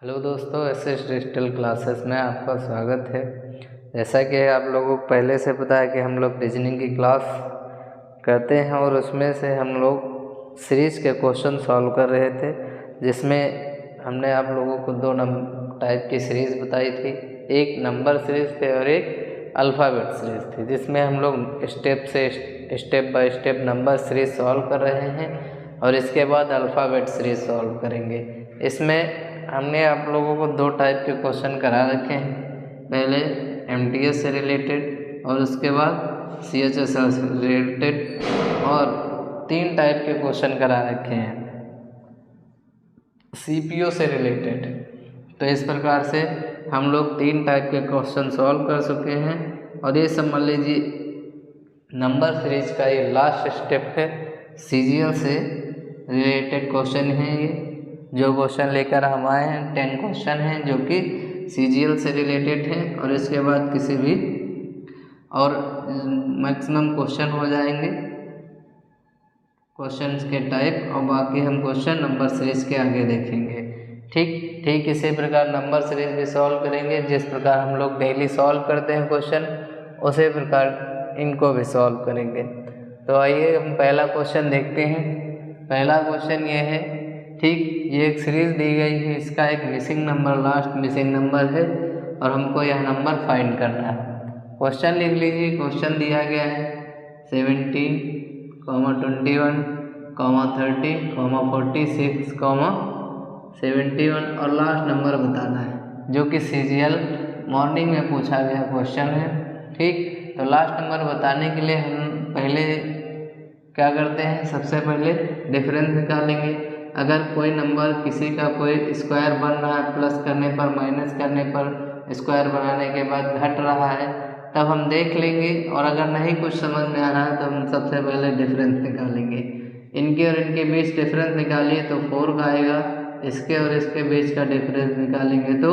Hello दोस्तों, SS digital classes में आपका स्वागत है। जैसा कि आप लोगों को पहले से पता है कि हम लोग रीजनिंग की क्लास करते हैं और उसमें से हम लोग सीरीज़ के क्वेश्चन सॉल्व कर रहे थे, जिसमें हमने आप लोगों को दो टाइप की सीरीज़ बताई थी। एक नंबर सीरीज़ थे और एक अल्फ़ाबेट सीरीज़ थी, जिसमें हम लोग step by step number series solve कर रहे हैं और इसके बाद अल्फ़ाबेट सीरीज़ सॉल्व करेंगे। इसमें हमने आप लोगों को दो टाइप के क्वेश्चन करा रखे हैं, पहले एमटीएस से रिलेटेड और उसके बाद सीएचएसएल से रिलेटेड, और तीन टाइप के क्वेश्चन करा रखे हैं सीपीओ से रिलेटेड। तो इस प्रकार से हम लोग तीन टाइप के क्वेश्चन सॉल्व कर चुके हैं और ये समझ लीजिए नंबर सीरीज का ये लास्ट स्टेप है। सीजीएल से रिलेटेड क्वेश्चन है ये जो क्वेश्चन लेकर हम आए हैं। 10 क्वेश्चन हैं जो कि सीजीएल से रिलेटेड हैं और इसके बाद किसी भी और मैक्सिमम क्वेश्चन हो जाएंगे क्वेश्चंस के टाइप, और बाकी हम क्वेश्चन नंबर सीरीज के आगे देखेंगे। ठीक इसी प्रकार नंबर सीरीज भी सॉल्व करेंगे। जिस प्रकार हम लोग डेली सॉल्व करते हैं क्वेश्चन, उसी प्रकार इनको भी सॉल्व करेंगे। तो आइए हम पहला क्वेश्चन देखते हैं। पहला क्वेश्चन ये है, ये एक सीरीज़ दी गई है, इसका एक missing number, last missing number है और हमको यह नंबर फाइंड करना है। क्वेश्चन लिख लीजिए। क्वेश्चन दिया गया है 17, 21, 30, 46, 71 और लास्ट नंबर बताना है, जो कि सीजीएल मॉर्निंग में पूछा गया क्वेश्चन है। तो लास्ट नंबर बताने के लिए हम पहले क्या करते हैं, सबसे पहले डिफरेंस निकालेंगे। अगर कोई नंबर किसी का कोई स्क्वायर बन रहा है, प्लस करने पर, माइनस करने पर, स्क्वायर बनाने के बाद घट रहा है, तब हम देख लेंगे। और अगर नहीं कुछ समझ में आ रहा है तो हम सबसे पहले डिफरेंस निकालेंगे। इनके और इनके बीच डिफरेंस निकालिए तो 4 का आएगा, इसके और इसके बीच का डिफरेंस निकालेंगे तो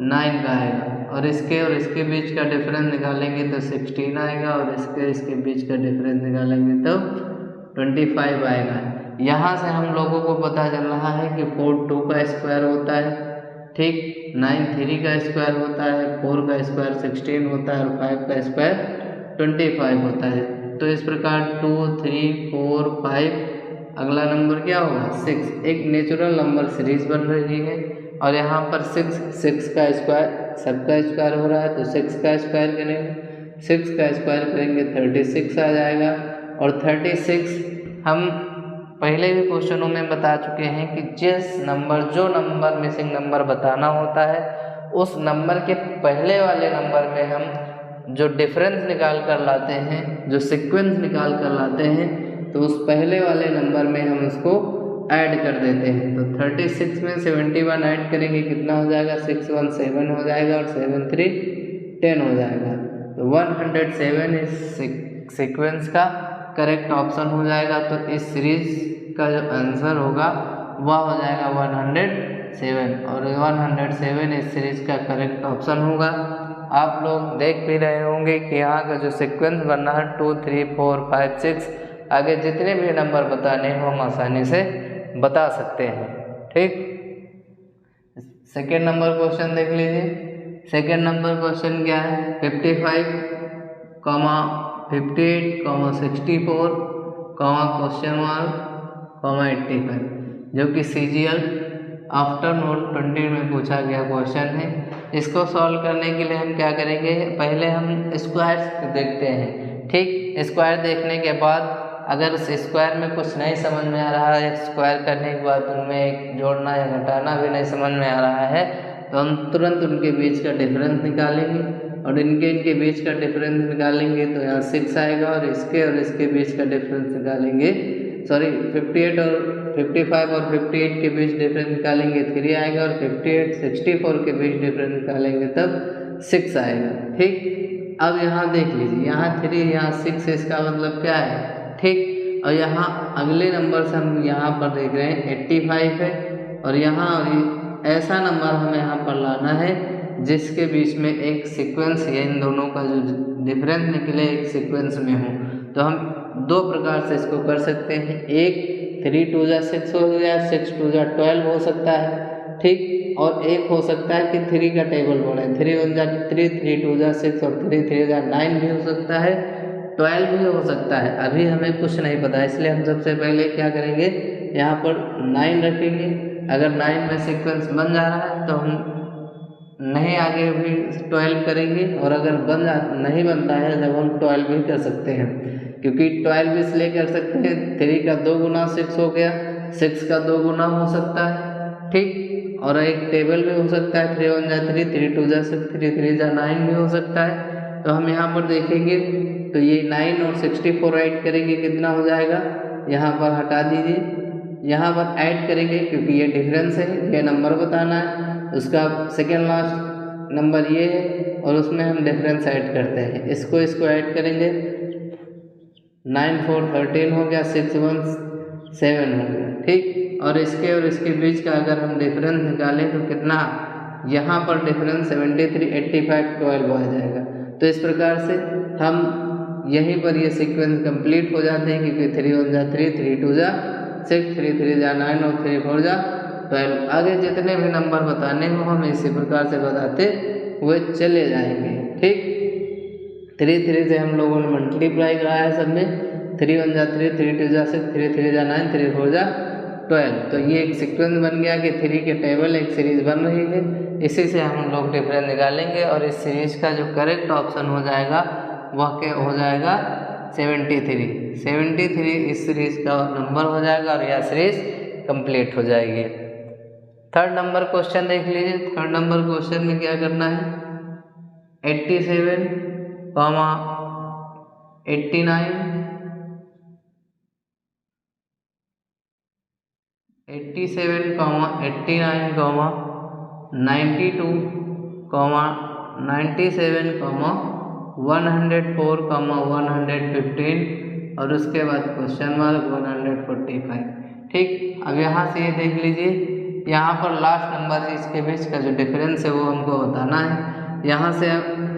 9 का आएगा, और इसके बीच का डिफरेंस निकालेंगे तो 16 आएगा, और इसके बीच का डिफरेंस निकालेंगे तो 25 आएगा। यहाँ से हम लोगों को पता चल रहा है कि 4 2 का स्क्वायर होता है, 9 3 का स्क्वायर होता है, 4 का स्क्वायर 16 होता है और 5 का स्क्वायर 25 होता है। तो इस प्रकार 2 3 4 5, अगला नंबर क्या होगा 6। एक नेचुरल नंबर सीरीज बन रही है और यहाँ पर 6 का स्क्वायर, सबका स्क्वायर हो रहा है तो 6 का स्क्वायर करेंगे। 6 का स्क्वायर करेंगे 36 आ जाएगा, और 36 हम पहले भी क्वेश्चनों में बता चुके हैं कि जो नंबर मिसिंग नंबर बताना होता है, उस नंबर के पहले वाले नंबर में हम जो डिफरेंस निकाल कर लाते हैं, जो सीक्वेंस निकाल कर लाते हैं, तो उस पहले वाले नंबर में हम उसको ऐड कर देते हैं। तो 36 में 71 ऐड करेंगे, कितना हो जाएगा 6 1 7 हो जाएगा और 7 3 10 हो जाएगा। तो 107 इस सीक्वेंस का करेक्ट ऑप्शन हो जाएगा। तो इस सीरीज का जो आंसर होगा वह हो जाएगा 107, और 107 इस सीरीज का करेक्ट ऑप्शन होगा। आप लोग देख भी रहे होंगे कि यहाँ का जो सीक्वेंस बनना है 2 3 4 5 6, आगे जितने भी नंबर बताने हो हम आसानी से बता सकते हैं। सेकेंड नंबर क्वेश्चन देख लीजिए। सेकेंड नंबर क्वेश्चन क्या है, 55, 58, 64, क्वेश्चन मार्क, 85, जो कि सीजीएल आफ्टरनून 20 में पूछा गया क्वेश्चन है। इसको सॉल्व करने के लिए हम क्या करेंगे, पहले हम स्क्वायर्स देखते हैं। स्क्वायर देखने के बाद अगर उस स्क्वायर में कुछ नहीं समझ में आ रहा है, स्क्वायर करने के बाद उनमें एक जोड़ना या घटाना भी नहीं समझ में आ रहा है, तो हम तुरंत उनके बीच का डिफरेंस निकालेंगे, और इनके बीच का डिफरेंस निकालेंगे तो यहाँ 6 आएगा, और इसके बीच का डिफरेंस निकालेंगे, 58 और 55 और 58 के बीच डिफरेंस निकालेंगे 3 आएगा, और 58 64 के बीच डिफरेंस निकालेंगे तब 6 आएगा। अब यहाँ देख लीजिए, यहाँ 3 यहाँ 6, इसका मतलब क्या है, और यहाँ अगले नंबर से हम यहाँ पर देख रहे हैं 85 है, और यहाँ ऐसा नंबर हमें यहाँ पर लाना है जिसके बीच में एक सीक्वेंस या इन दोनों का जो डिफरेंस निकले एक सीक्वेंस में हो। तो हम दो प्रकार से इसको कर सकते हैं। एक 3 2 जा 6 हो गया, 6 2 जा 12 हो सकता है। ठीक। और एक हो सकता है कि 3 का टेबल बढ़े, 3 1 जा 3, 3 2 जा 6 और 3 3 जा 9 भी हो सकता है, 12 भी हो सकता है। अभी हमें कुछ नहीं पता, इसलिए हम सबसे पहले क्या करेंगे, यहाँ पर 9 रखेंगे। अगर 9 में सीक्वेंस बन जा रहा है तो हम नहीं आगे भी 12 करेंगे, और अगर नहीं बनता है जब हम 12 भी कर सकते हैं, क्योंकि 12 इसलिए कर सकते हैं 3 का 2 गुना 6 हो गया, 6 का 2 गुना हो सकता है, ठीक। और एक टेबल भी हो सकता है 3 1 जा 3, 3 2 जा 6, 3 3 जा 9 भी हो सकता है। तो हम यहाँ पर देखेंगे तो ये 9 और 64 ऐड करेंगे, कितना हो जाएगा, यहाँ पर हटा दीजिए, यहाँ पर ऐड करेंगे क्योंकि ये डिफरेंस है, ये नंबर बताना है, उसका सेकेंड लास्ट नंबर ये है और उसमें हम डिफरेंस ऐड करते हैं, इसको ऐड करेंगे, 9 4 13 हो गया, 6 1 7 हो गया, ठीक। और इसके बीच का अगर हम डिफरेंस निकालें तो कितना, यहाँ पर डिफरेंस 73 85 12 आ जाएगा। तो इस प्रकार से हम यहीं पर ये सीक्वेंस कंप्लीट हो जाते हैं, क्योंकि 3 1 जा 3, 3 2 जा 6, 3 3 जा 9 और 3 4 जा 12। आगे जितने भी नंबर बताने हो हम इसी प्रकार से बताते हुए चले जाएंगे, ठीक। 3 3 से हम लोगों ने मल्टीप्लाई कराया है सब में, 3 1 जा 3, 3 2 जा 6, 3 3 जा 9, 3 4 जा 12। तो ये एक सीक्वेंस बन गया कि 3 के टेबल एक सीरीज बन रही है, इसी से हम लोग डिफरेंस निकालेंगे और इस सीरीज का जो करेक्ट ऑप्शन हो जाएगा वह क्या हो जाएगा, 73 इस सीरीज का नंबर हो जाएगा और यह सीरीज कंप्लीट हो जाएगी। थर्ड नंबर क्वेश्चन देख लीजिए। थर्ड नंबर क्वेश्चन में क्या करना है, 87, 89, 87, 89, 92, 97, 104, 115 और उसके बाद क्वेश्चन मार्क 145, ठीक। अब यहाँ से ये देख लीजिए, यहाँ पर लास्ट नंबर इसके बीच का जो डिफरेंस है वो हमको बताना है। यहाँ से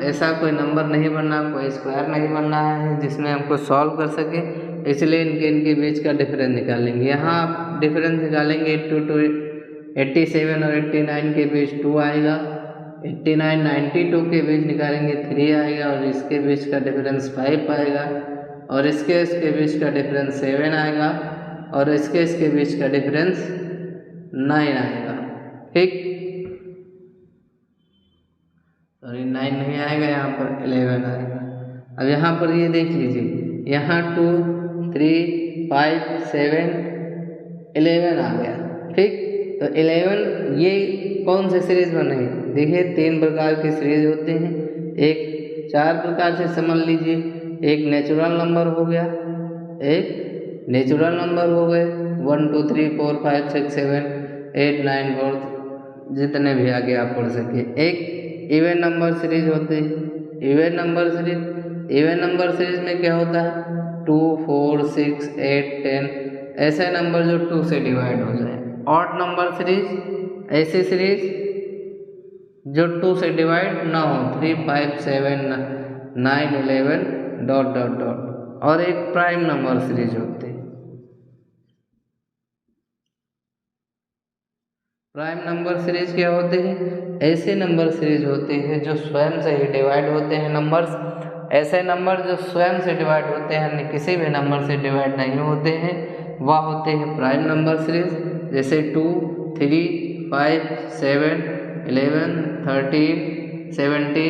ऐसा कोई नंबर नहीं बनना, कोई स्क्वायर नहीं बनना है जिसमें हमको सॉल्व कर सके, इसलिए इनके बीच का डिफरेंस निकालेंगे। यहाँ आप डिफरेंस निकालेंगे 87 और 89 के बीच 2 आएगा, 89 92 के बीच निकालेंगे 3 आएगा और इसके बीच का डिफरेंस 5 आएगा और इसके बीच का डिफरेंस 7 आएगा और इसके बीच का डिफरेंस 9 आएगा, ठीक। सॉरी 9 नहीं आएगा, यहाँ पर 11 आएगा। अब यहाँ पर ये देख लीजिए, यहाँ 2 3 5 7 11 आ गया, ठीक। तो 11 ये कौन से सीरीज बन रही है, देखिए 3 प्रकार की सीरीज होते हैं, एक 4 प्रकार से समझ लीजिए, एक नेचुरल नंबर हो गया, एक नेचुरल नंबर हो गए 1 2 3 4 5 6 7 8 9 4 जितने भी आगे आप पढ़ सके। एक इवन नंबर सीरीज होती है, इवन नंबर सीरीज में क्या होता है 2 4 6 8 10 ऐसे नंबर जो 2 से डिवाइड हो जाए। ऑड नंबर सीरीज ऐसी सीरीज जो 2 से डिवाइड ना हो, 3 5 7 9 11 डॉट डॉट डॉट। और एक प्राइम नंबर सीरीज होती है। प्राइम नंबर सीरीज क्या होते हैं, ऐसे नंबर सीरीज होते हैं जो स्वयं से ही डिवाइड होते हैं नंबर्स। ऐसे नंबर जो स्वयं से डिवाइड होते हैं यानी किसी भी नंबर से डिवाइड नहीं होते हैं वह होते हैं प्राइम नंबर सीरीज। जैसे 2 3 5 7 11 13 17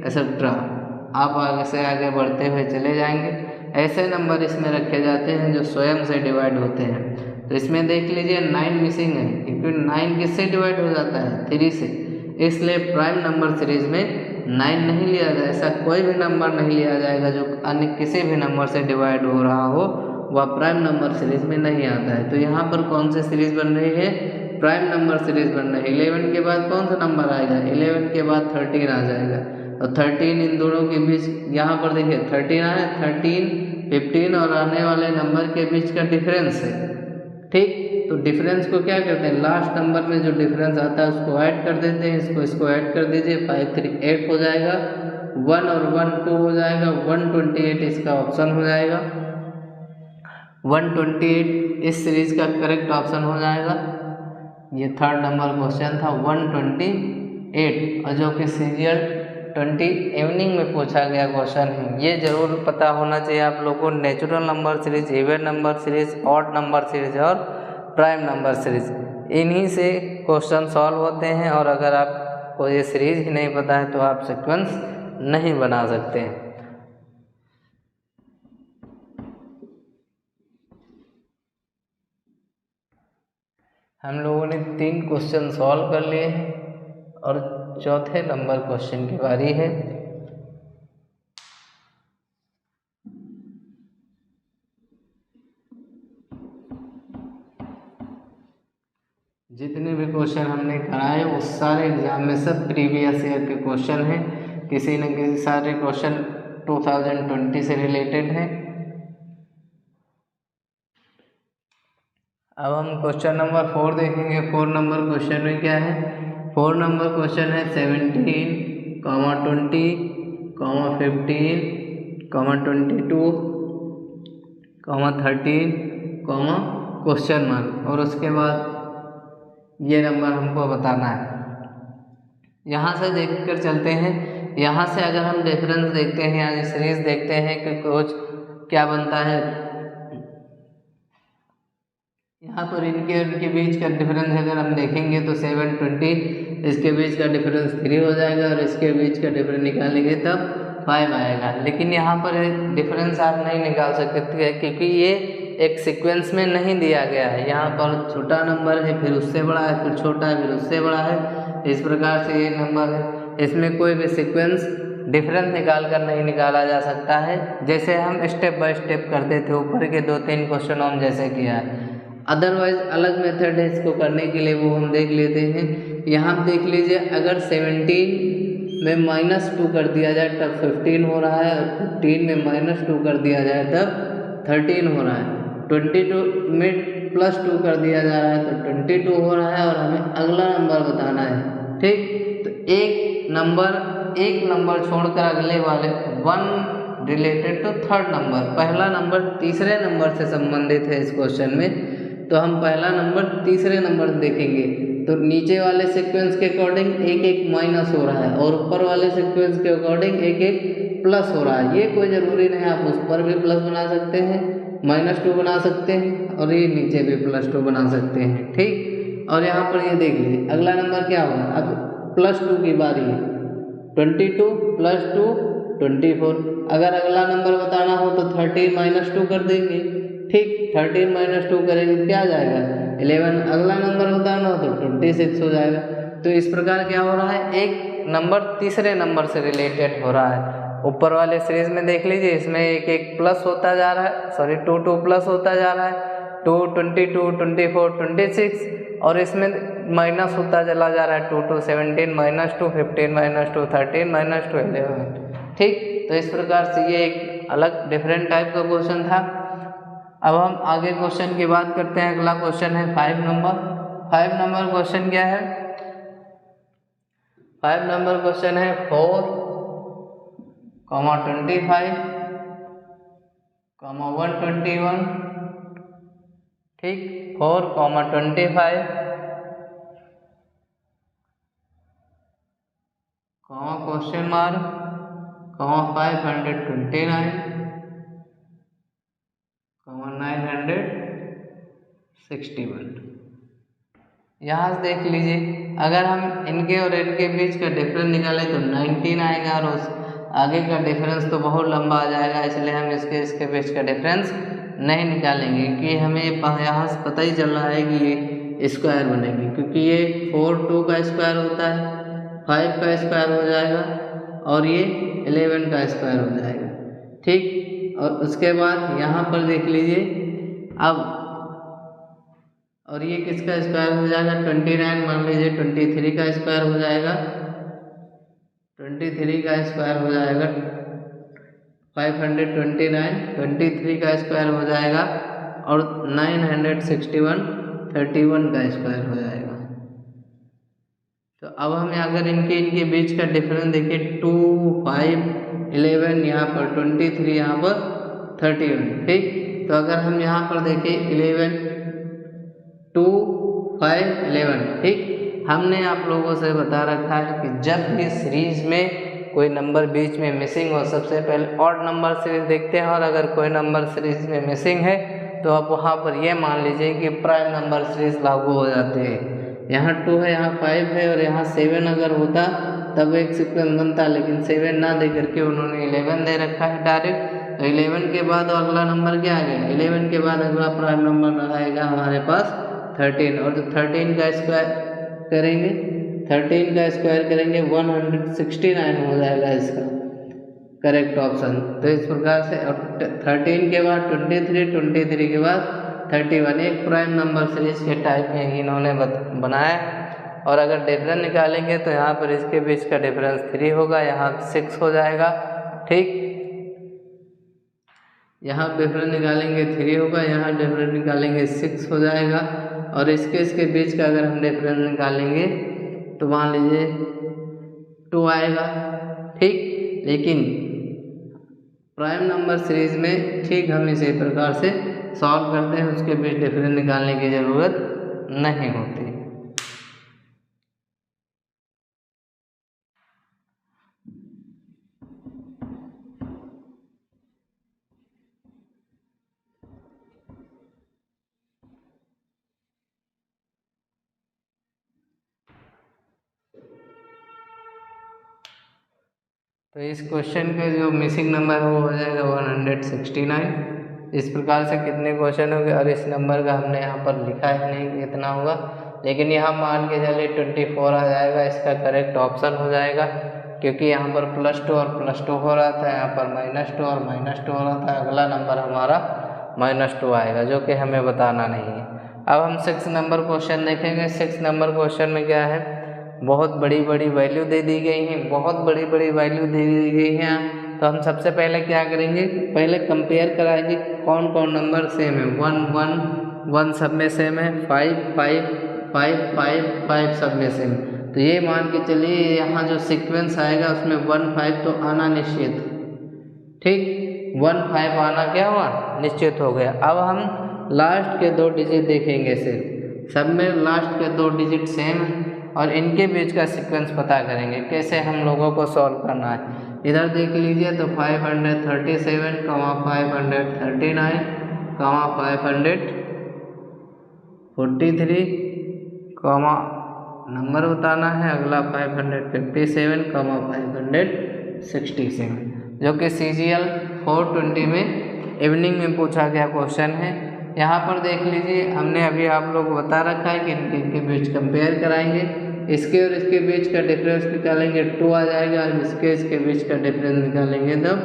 एक्सेट्रा। आप आगे से आगे बढ़ते हुए चले जाएंगे। ऐसे नंबर इसमें रखे जाते हैं जो स्वयं से डिवाइड होते हैं। तो इसमें देख लीजिए 9 मिसिंग है क्योंकि 9 किससे डिवाइड हो जाता है 3 से, इसलिए प्राइम नंबर सीरीज में 9 नहीं लिया जाए। ऐसा कोई भी नंबर नहीं लिया जाएगा जो अन्य किसी भी नंबर से डिवाइड हो रहा हो, वह प्राइम नंबर सीरीज में नहीं आता है। तो यहाँ पर कौन सी सीरीज बन रही है, प्राइम नंबर सीरीज बन रही है। 11 के बाद कौन सा नंबर आएगा, 11 के बाद 13 आ जाएगा। और 13 इन दोनों के बीच यहाँ पर देखिए 13 है, 13 15 और आने वाले नंबर के बीच का डिफरेंस है, ठीक। तो डिफरेंस को क्या करते हैं, लास्ट नंबर में जो डिफरेंस आता है उसको ऐड कर देते हैं। इसको ऐड कर दीजिए, 5 3 8 हो जाएगा, 1 और 1 2 हो जाएगा, 128 इसका ऑप्शन हो जाएगा। 128 इस सीरीज का करेक्ट ऑप्शन हो जाएगा। ये 3rd नंबर क्वेश्चन था 128, और जो कि सीरियल 20 इवनिंग में पूछा गया क्वेश्चन है। ये जरूर पता होना चाहिए आप लोगों को, natural number series, even number series, odd number series और प्राइम नंबर सीरीज, इन्हीं से क्वेश्चन सॉल्व होते हैं। और अगर आपको ये सीरीज ही नहीं पता है तो आप सीक्वेंस नहीं बना सकते हैं। हम लोगों ने 3 क्वेश्चन सॉल्व कर लिए हैं और चौथे नंबर क्वेश्चन की बारी है। जितने भी क्वेश्चन हमने कराए वो सारे एग्जाम में सब प्रीवियस ईयर के क्वेश्चन हैं, किसी न किसी सारे क्वेश्चन 2020 से रिलेटेड हैं। अब हम क्वेश्चन नंबर 4 देखेंगे। 4 नंबर क्वेश्चन में क्या है? 4 नंबर क्वेश्चन है 17, 20, 15, 22, 13, क्वेश्चन मार्क, और उसके बाद ये नंबर हमको बताना है। यहाँ से देख कर चलते हैं। यहाँ से अगर हम डिफरेंस देखते हैं यानी सीरीज देखते हैं कि कुछ क्या बनता है, यहाँ पर इनके बीच का डिफरेंस अगर हम देखेंगे तो 7, 20, इसके बीच का डिफरेंस 3 हो जाएगा और इसके बीच का डिफरेंस निकालेंगे तब 5 आएगा। लेकिन यहाँ पर डिफरेंस आप नहीं निकाल सकते क्योंकि ये एक सीक्वेंस में नहीं दिया गया है। यहाँ पर छोटा नंबर है, फिर उससे बड़ा है, फिर छोटा है, फिर उससे बड़ा है, इस प्रकार से ये नंबर है। इसमें कोई भी सीक्वेंस डिफरेंस निकाल कर नहीं निकाला जा सकता है, जैसे हम स्टेप बाय स्टेप करते थे ऊपर के 2-3 क्वेश्चनों में जैसे किया है। अदरवाइज अलग मेथड है इसको करने के लिए, वो हम देख लेते हैं। यहाँ देख लीजिए, अगर 17 में -2 कर दिया जाए तब 15 हो रहा है, और 15 में -2 कर दिया जाए तब 13 हो रहा है। 22 में +2 कर दिया जा रहा है तो 22 हो रहा है, और हमें अगला नंबर बताना है। ठीक, तो एक नंबर छोड़कर अगले वाले 1 रिलेटेड टू 3rd नंबर, पहला नंबर तीसरे नंबर से संबंधित है इस क्वेश्चन में, तो हम पहला नंबर तीसरे नंबर देखेंगे। तो नीचे वाले सीक्वेंस के अकॉर्डिंग 1-1 माइनस हो रहा है और ऊपर वाले सीक्वेंस के अकॉर्डिंग 1-1 प्लस हो रहा है। ये कोई ज़रूरी नहीं, आप उस पर भी प्लस बना सकते हैं, -2 बना सकते हैं, और ये नीचे भी +2 बना सकते हैं। ठीक, और यहाँ पर ये देख लीजिए अगला नंबर क्या होगा। अब +2 की बारी है, 22 + 2 24। अगर अगला नंबर बताना हो तो 13 - 2 कर देंगे। ठीक, 13 - 2 करेंगे तो क्या आ जाएगा 11। अगला नंबर बताना हो तो 26 हो जाएगा। तो इस प्रकार क्या हो रहा है, एक नंबर तीसरे नंबर से रिलेटेड हो रहा है। ऊपर वाले सीरीज में देख लीजिए, इसमें 1-1 प्लस होता जा रहा है, सॉरी 2-2 प्लस होता जा रहा है, 2, 22, 24, 26, और इसमें माइनस होता चला जा रहा है, 2, 17, -2, 15, -2, 13, -2, 11। ठीक, तो इस प्रकार से ये एक अलग डिफरेंट टाइप का क्वेश्चन था। अब हम आगे क्वेश्चन की बात करते हैं। अगला क्वेश्चन है 5 नंबर। 5 नंबर क्वेश्चन क्या है? 5 नंबर क्वेश्चन है 4, 25, 121। ठीक, 4, 25, क्वेश्चन मार्क, 529, 961। यहाँ से देख लीजिए, अगर हम इनके और इनके बीच का डिफरेंस निकालें तो 19 आएगा, और उस आगे का डिफरेंस तो बहुत लंबा आ जाएगा, इसलिए हम इसके बीच का डिफरेंस नहीं निकालेंगे, क्योंकि हमें यहाँ से पता ही चल रहा है कि ये स्क्वायर बनेगी, क्योंकि ये 4, 2 का स्क्वायर होता है, 5 का स्क्वायर हो जाएगा, और ये 11 का स्क्वायर हो जाएगा। ठीक, और उसके बाद यहाँ पर देख लीजिए अब, और ये किसका स्क्वायर हो जाएगा 29, मान लीजिए 23 का स्क्वायर हो जाएगा, 23 का स्क्वायर हो जाएगा, 529 23 का स्क्वायर हो जाएगा, और 961 31 का स्क्वायर हो जाएगा। तो अब हम अगर इनके बीच का डिफरेंस देखिए, 2, 5, 11, यहाँ पर 23, यहाँ पर 31। ठीक, तो अगर हम यहाँ पर देखें 11, 2, 5 11। ठीक, हमने आप लोगों से बता रखा है कि जब भी सीरीज में कोई नंबर बीच में मिसिंग हो, सबसे पहले ऑड नंबर सीरीज देखते हैं, और अगर कोई नंबर सीरीज में मिसिंग है तो आप वहाँ पर यह मान लीजिए कि प्राइम नंबर सीरीज लागू हो जाते हैं। यहाँ 2 है, यहाँ 5 है और यहाँ 7 अगर होता तब एक सीक्वेंस बनता, लेकिन 7 ना दे करके उन्होंने 11 दे रखा है डायरेक्ट। तो 11 के बाद अगला नंबर क्या आ गया, 11 के बाद अगला प्राइम नंबर आएगा हमारे पास 13, और जो 13 का स्क्वायर करेंगे, 13 का स्क्वायर करेंगे 169 हो जाएगा इसका करेक्ट ऑप्शन। तो इस प्रकार से 13 के बाद 23 के बाद 31 एक प्राइम नंबर सीरीज के टाइप में इन्होंने बनाया। और अगर डिफरेंस निकालेंगे तो यहाँ पर इसके बीच का डिफरेंस 3 होगा, यहाँ 6 हो जाएगा। ठीक, यहाँ डिफरेंस निकालेंगे 3 होगा, यहाँ डिफरेंस निकालेंगे 6 हो जाएगा, और इसके बीच का अगर हम डिफरेंस निकालेंगे तो मान लीजिए 2 आएगा। ठीक, लेकिन प्राइम नंबर सीरीज में ठीक हम इसी प्रकार से सॉल्व करते हैं, उसके बीच डिफरेंस निकालने की ज़रूरत नहीं होती। तो इस क्वेश्चन के जो मिसिंग नंबर है वो हो जाएगा 169। इस प्रकार से कितने क्वेश्चन हो गए, और इस नंबर का हमने यहाँ पर लिखा है नहीं कितना होगा, लेकिन यहाँ मान के चलिए 24 आ जाएगा, इसका करेक्ट ऑप्शन हो जाएगा, क्योंकि यहाँ पर +2 और +2 हो रहा था, यहाँ पर -2 और -2 हो रहा था। अगला नंबर हमारा -2 आएगा, जो कि हमें बताना नहीं है। अब हम 6 नंबर क्वेश्चन देखेंगे। 6 नंबर क्वेश्चन में क्या है, बहुत बड़ी बड़ी वैल्यू दे दी गई हैं, बहुत बड़ी बड़ी वैल्यू दे दी गई हैं। तो हम सबसे पहले क्या करेंगे, पहले कंपेयर कराएंगे कौन कौन नंबर सेम है। 1 1 1 सब में सेम है, 5 5 5 5 5 सब में सेम। तो ये मान के चलिए यहाँ जो सीक्वेंस आएगा उसमें 1 5 तो आना निश्चित। ठीक, 1 5 आना क्या हुआ, निश्चित हो गया। अब हम लास्ट के 2 डिजिट देखेंगे, सिर्फ सब में लास्ट के 2 डिजिट सेम है, और इनके बीच का सीक्वेंस पता करेंगे। कैसे हम लोगों को सॉल्व करना है, इधर देख लीजिए तो 537, 539, 543, नंबर बताना है अगला 557, 567, जो कि CGL 420 में इवनिंग में पूछा गया क्वेश्चन है। यहाँ पर देख लीजिए, हमने अभी आप लोग को बता रखा है कि इनके बीच कंपेयर कराएंगे, इसके और इसके बीच का डिफरेंस निकालेंगे 2 आ जाएगा, और इसके बीच का डिफरेंस निकालेंगे तब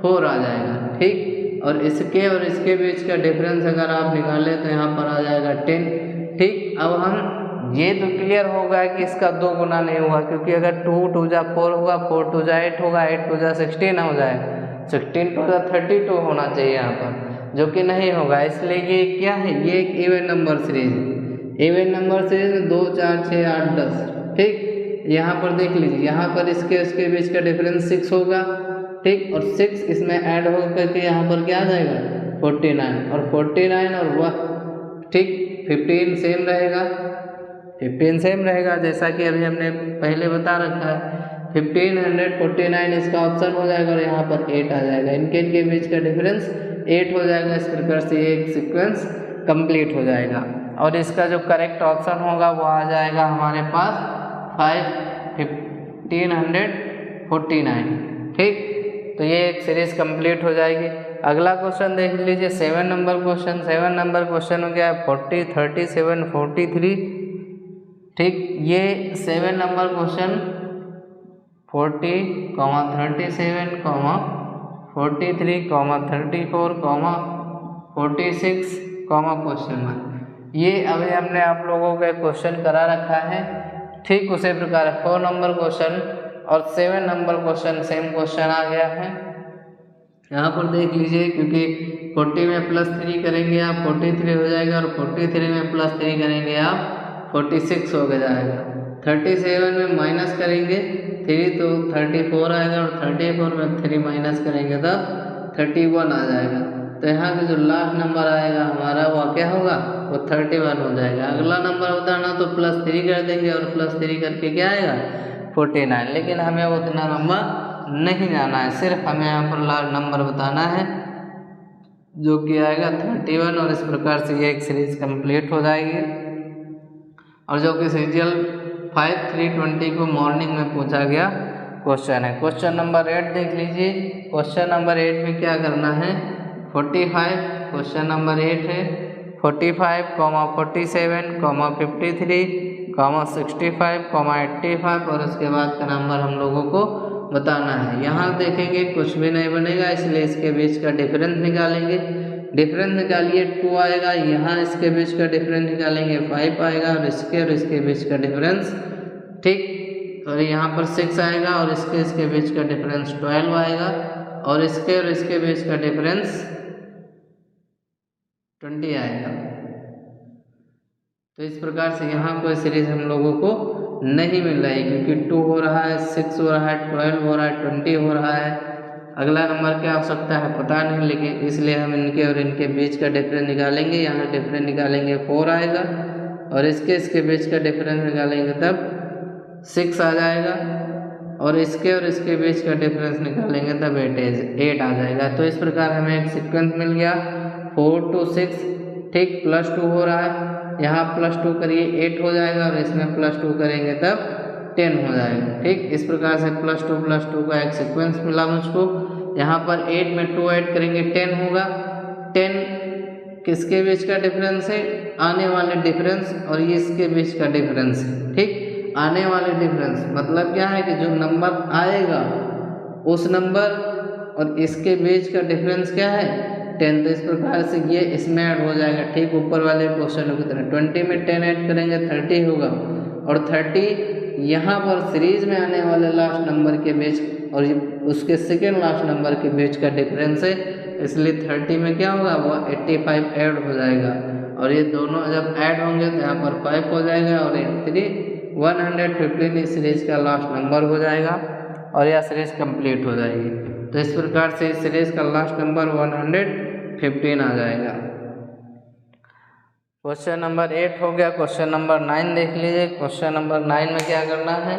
4 आ जाएगा। ठीक, और इसके और इसके बीच का डिफरेंस अगर आप निकालें तो यहाँ पर आ जाएगा 10। ठीक, अब हम ये तो क्लियर होगा कि इसका 2 गुना नहीं हुआ, क्योंकि अगर 2 2 जा 4 होगा, 4 2 जा 8 होगा, 8 2 जा 16 हो जाएगा, 16 2 जा 32 होना चाहिए यहाँ पर, जो कि नहीं होगा। इसलिए ये क्या है, ये एक इवन नंबर सीरीज है। इवन नंबर सीरीज में 2 4 6 8 10। ठीक, यहाँ पर देख लीजिए, यहाँ पर इसके बीच का डिफरेंस 6 होगा। ठीक, और 6 इसमें ऐड हो करके यहाँ पर क्या आ जाएगा 49, और 49 और वह ठीक 15 सेम रहेगा, 15 सेम रहेगा, जैसा कि अभी हमने पहले बता रखा है। 1549 इसका ऑप्शन हो जाएगा, और यहाँ पर 8 आ जाएगा। इनके बीच का डिफरेंस 8 हो जाएगा। इस प्रकार से एक सीक्वेंस कंप्लीट हो जाएगा, और इसका जो करेक्ट ऑप्शन होगा वो आ जाएगा हमारे पास 1549। ठीक, तो ये एक सीरीज कंप्लीट हो जाएगी। अगला क्वेश्चन देख लीजिए, 7 नंबर क्वेश्चन। 7 नंबर क्वेश्चन हो गया 40 37 43। ठीक, ये 7 नंबर क्वेश्चन 40, 37, 43, 34, 46, क्वेश्चन मार्क। ये अभी हमने आप लोगों को क्वेश्चन करा रखा है। ठीक उसी प्रकार 4 नंबर क्वेश्चन और 7 नंबर क्वेश्चन सेम क्वेश्चन आ गया है। यहाँ पर देख लीजिए, क्योंकि 40 में +3 करेंगे आप 43 हो जाएगा, और 43 में +3 करेंगे आप 46 हो जाएगा। 37 में माइनस करेंगे 3 तो 34 आएगा, और 34 में 3 माइनस करेंगे तब 31 आ जाएगा। तो यहाँ पे जो लास्ट नंबर आएगा हमारा वो क्या होगा, वो 31 हो जाएगा। अगला नंबर बताना तो +3 कर देंगे और +3 करके क्या आएगा 49, लेकिन हमें उतना नंबर नहीं जाना है, सिर्फ हमें यहाँ पर लास्ट नंबर बताना है जो कि आएगा 31, और इस प्रकार से ये एक सीरीज कंप्लीट हो जाएगी। और जो कि सीरियल 5/3/20 को मॉर्निंग में पूछा गया क्वेश्चन है। क्वेश्चन नंबर 8 देख लीजिए। क्वेश्चन नंबर 8 में क्या करना है 45, क्वेश्चन नंबर 8 है 45, 47, 53, 65, 85 और उसके बाद का नंबर हम लोगों को बताना है। यहाँ देखेंगे कुछ भी नहीं बनेगा, इसलिए इसके बीच का डिफरेंस निकालेंगे। डिफरेंस निकालिए 2 आएगा, यहाँ इसके बीच का डिफरेंस निकालेंगे 5 आएगा, और इसके बीच का डिफरेंस, ठीक, और यहाँ पर 6 आएगा, और इसके बीच का डिफरेंस 12 आएगा, और इसके बीच का डिफरेंस 20 आएगा। तो इस प्रकार से यहाँ कोई सीरीज हम लोगों को नहीं मिल रहा है, क्योंकि 2 हो रहा है, 6 हो रहा है, 12 हो रहा है, 20 हो रहा है। अगला नंबर क्या हो सकता है पता नहीं, लेकिन इसलिए हम इनके और इनके बीच का डिफरेंस निकालेंगे। यहाँ डिफरेंस निकालेंगे 4 आएगा, और इसके बीच का डिफरेंस निकालेंगे तब 6 आ जाएगा, और इसके बीच का डिफरेंस निकालेंगे तब 8 आ जाएगा। तो इस प्रकार हमें एक सीक्वेंस मिल गया 4 to 6, ठीक, +2 हो रहा है, यहाँ +2 करिए 8 हो जाएगा, और इसमें +2 करेंगे तब 10 हो जाएगा, ठीक। इस प्रकार से +2 का एक सीक्वेंस मिला मुझको। यहाँ पर 8 में 2 ऐड करेंगे 10 होगा। 10 किसके बीच का डिफरेंस है, आने वाले डिफरेंस, और ये इसके बीच का डिफरेंस है, ठीक। आने वाले डिफरेंस मतलब क्या है कि जो नंबर आएगा उस नंबर और इसके बीच का डिफरेंस क्या है 10। तो इस प्रकार से ये इसमें ऐड हो जाएगा, ठीक ऊपर वाले क्वेश्चन की तरह। 20 में 10 ऐड करेंगे 30 होगा, और 30 यहाँ पर सीरीज में आने वाले लास्ट नंबर के बीच और उसके सेकेंड लास्ट नंबर के बीच का डिफरेंस है, इसलिए 30 में क्या होगा वो 85 ऐड हो जाएगा, और ये दोनों जब ऐड होंगे तो यहाँ पर 5 हो जाएगा, और 115 इस सीरीज का लास्ट नंबर हो जाएगा, और यह सीरीज कंप्लीट हो जाएगी। तो इस प्रकार से इस सीरीज का लास्ट नंबर 115 आ जाएगा। क्वेश्चन नंबर 8 हो गया। क्वेश्चन नंबर 9 देख लीजिए। क्वेश्चन नंबर 9 में क्या करना है,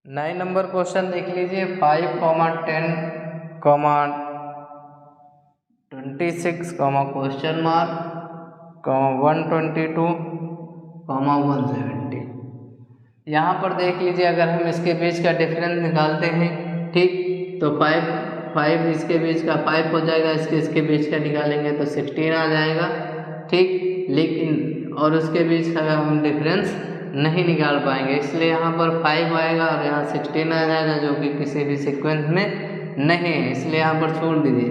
नाइन नंबर क्वेश्चन देख लीजिए। 5, 10, 26, क्वेश्चन मार्क, 122, 170। यहाँ पर देख लीजिए, अगर हम इसके बीच का डिफरेंस निकालते हैं, ठीक, तो 5 इसके बीच का 5 हो जाएगा, इसके बीच का निकालेंगे तो 16 आ जाएगा, ठीक। लेकिन और उसके बीच का हम डिफरेंस नहीं निकाल पाएंगे, इसलिए यहाँ पर 5 आएगा और यहाँ 16 आ जाएगा, जो कि किसी भी सीक्वेंस में नहीं है, इसलिए यहाँ पर छोड़ दीजिए।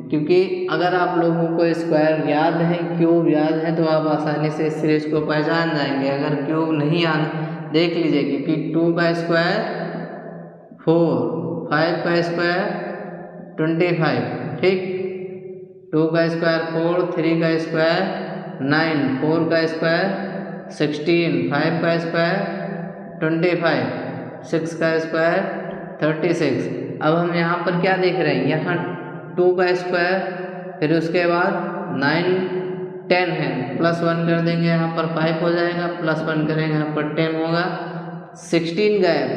क्योंकि अगर आप लोगों को स्क्वायर याद है, क्यूब याद है, तो आप आसानी से इस सीरीज को पहचान जाएंगे। अगर क्यूब नहीं याद देख लीजिए, क्योंकि 2 का स्क्वायर 4, 5 का स्क्वायर 25, ठीक, 2 का स्क्वायर 4, 3 का स्क्वायर 9, 4 का स्क्वायर 16, 5 का स्क्वायर 25, 6 का स्क्वायर 36। अब हम यहाँ पर क्या देख रहे हैं, यहाँ 2 का स्क्वायर, फिर उसके बाद 9, 10 है, +1 कर देंगे, यहाँ पर 5 हो जाएगा, +1 करेंगे, यहाँ पर 10 होगा, 16 गायब,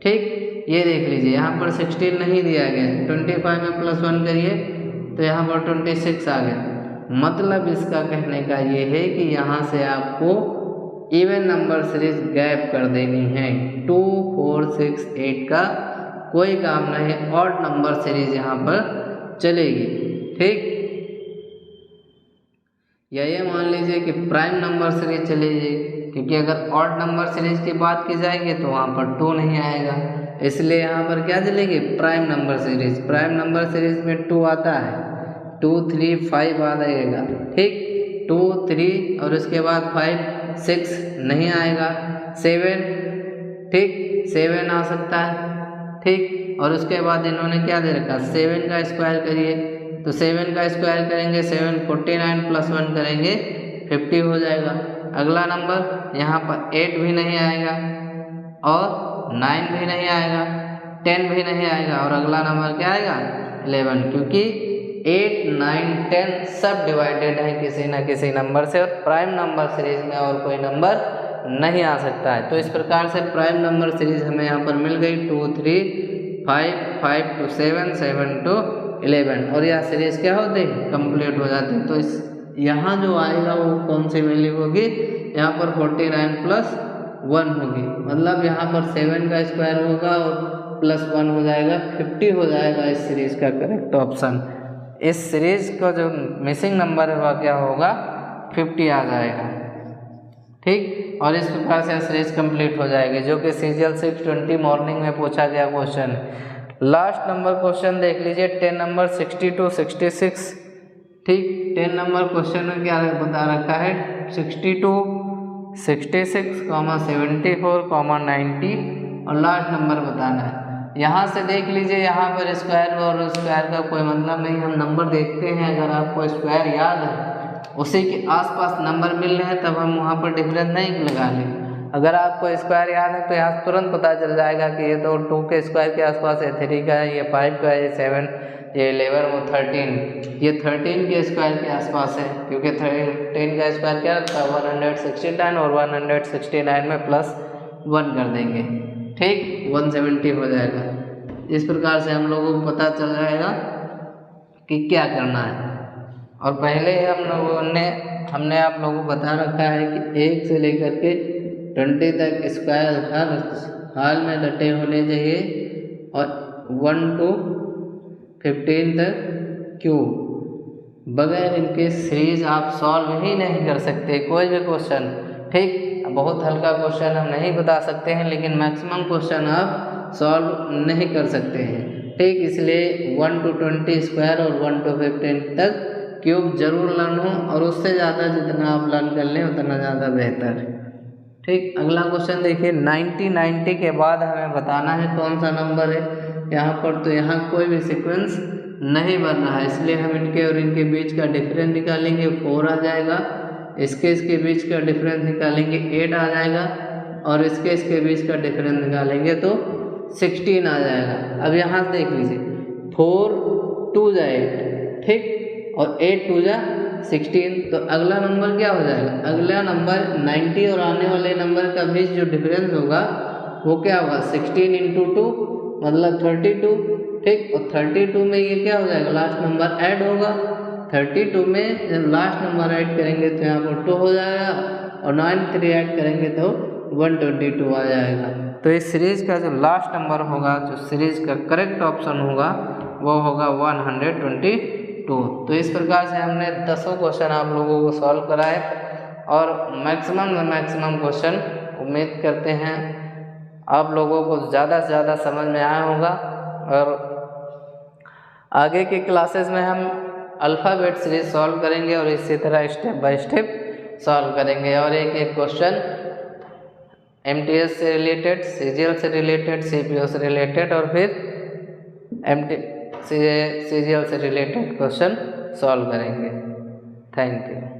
ठीक। ये देख लीजिए, यहाँ पर 16 नहीं दिया गया, 25 में +1 करिए तो यहाँ पर 26 आ गया। मतलब इसका कहने का ये है कि यहाँ से आपको इवन नंबर सीरीज गैप कर देनी है। 2, 4, 6, 8 का कोई काम नहीं, ऑड नंबर सीरीज यहाँ पर चलेगी, ठीक। या ये मान लीजिए कि प्राइम नंबर सीरीज चलेगी, क्योंकि अगर ऑड नंबर सीरीज की बात की जाएगी तो वहाँ पर 2 नहीं आएगा, इसलिए यहाँ पर क्या चलेगी prime number series. Prime number series में 2 आता है, 2, 3, 5 आ जाएगा, ठीक। 2, 3 और उसके बाद 5, 6 नहीं आएगा, 7, ठीक, 7 आ सकता है, ठीक। और उसके बाद इन्होंने क्या दे रखा, 7 का स्क्वायर करिए तो 7 का स्क्वायर करेंगे 7 49 प्लस 1 करेंगे 50 हो जाएगा। अगला नंबर यहाँ पर 8 भी नहीं आएगा और 9 भी नहीं आएगा, 10 भी नहीं आएगा और अगला नंबर क्या आएगा 11, क्योंकि 8 9 10 सब डिवाइडेड है किसी न किसी नंबर से और प्राइम नंबर सीरीज में और कोई नंबर नहीं आ सकता है। तो इस प्रकार से प्राइम नंबर सीरीज हमें यहाँ पर मिल गई 2 3 5 5 to 7 7 to 11 और यह सीरीज क्या होती है कंप्लीट हो जाती है। तो इस यहाँ जो आएगा वो कौन सी वैल्यू होगी, यहाँ पर 49 प्लस 1 होगी, मतलब यहाँ पर 7 का स्क्वायर होगा और प्लस 1 हो जाएगा 50 हो जाएगा इस सीरीज का करेक्ट ऑप्शन। इस सीरीज का जो मिसिंग नंबर है वह क्या होगा 50 आ जाएगा, ठीक। और इस प्रकार से सीरीज कंप्लीट हो जाएगी, जो कि सीजीएल 620 मॉर्निंग में पूछा गया क्वेश्चन। लास्ट नंबर क्वेश्चन देख लीजिए 10 नंबर 60 to 66, ठीक। 10 नंबर क्वेश्चन में क्या बता रखा है 62 66 74 90 और लास्ट नंबर बताना है। यहाँ से देख लीजिए, यहाँ पर स्क्वायर और स्क्वायर का कोई मतलब नहीं, हम नंबर देखते हैं, अगर आपको स्क्वायर याद है उसी के आसपास नंबर मिल रहे हैं तब हम वहाँ पर डिफरेंस नहीं लगा लें। अगर आपको स्क्वायर याद है तो यहाँ तुरंत पता चल जाएगा कि ये तो 2 के स्क्वायर के आसपास है, 3 का है, ये 5 का है, ये 7, ये 11, वो 13, ये 13 के स्क्वायर के आसपास है, क्योंकि 13 का स्क्वायर क्या था 169 और 169 में प्लस 1 कर देंगे, ठीक, 170 हो जाएगा। इस प्रकार से हम लोगों को पता चल जाएगा कि क्या करना है। और पहले ही हमने आप लोगों को बता रखा है कि 1 से लेकर के 20 तक स्क्वायर हर हाल में रटे होने चाहिए और 1 to 15 तक क्यूब, बगैर इनके सीरीज आप सॉल्व ही नहीं कर सकते कोई भी क्वेश्चन, ठीक। बहुत हल्का क्वेश्चन हम नहीं बता सकते हैं लेकिन मैक्सिमम क्वेश्चन आप सॉल्व नहीं कर सकते हैं, ठीक। इसलिए 1 to 20 स्क्वायर और 1 to 15 तक क्यूब जरूर लर्न हो और उससे ज़्यादा जितना आप लर्न कर लें उतना ज़्यादा बेहतर, ठीक। अगला क्वेश्चन देखिए 90 के बाद हमें बताना है कौन सा नंबर है यहाँ पर। तो यहाँ कोई भी सीक्वेंस नहीं बन रहा है, इसलिए हम इनके और इनके बीच का डिफरेंस निकालेंगे 4 आ जाएगा, इसके बीच का डिफरेंस निकालेंगे 8 आ जाएगा और इसके बीच का डिफरेंस निकालेंगे तो 16 आ जाएगा। अब यहाँ से देख लीजिए 4 2 जा 8, ठीक, और 8 2 जा 16, तो अगला नंबर क्या हो जाएगा, अगला नंबर 90 और आने वाले नंबर का बीच जो डिफरेंस होगा वो क्या होगा 16 into 2 मतलब 32, ठीक। और 32 में ये क्या हो जाएगा लास्ट नंबर ऐड होगा, 32 में जब लास्ट नंबर ऐड करेंगे तो यहाँ पर 2 हो जाएगा और 93 ऐड करेंगे तो 122 आ जाएगा। तो इस सीरीज का जो लास्ट नंबर होगा, जो सीरीज का करेक्ट ऑप्शन होगा वो होगा 122। तो इस प्रकार से हमने 10 क्वेश्चन आप लोगों को सॉल्व कराए और मैक्सिमम क्वेश्चन उम्मीद करते हैं आप लोगों को ज़्यादा से ज़्यादा समझ में आया होगा। और आगे की क्लासेस में हम अल्फ़ाबेट सीरीज सॉल्व करेंगे और इसी तरह स्टेप बाय स्टेप सॉल्व करेंगे और एक एक क्वेश्चन MTS से रिलेटेड, CGL से रिलेटेड, CPO से रिलेटेड और फिर CGL से रिलेटेड क्वेश्चन सॉल्व करेंगे। Thank you.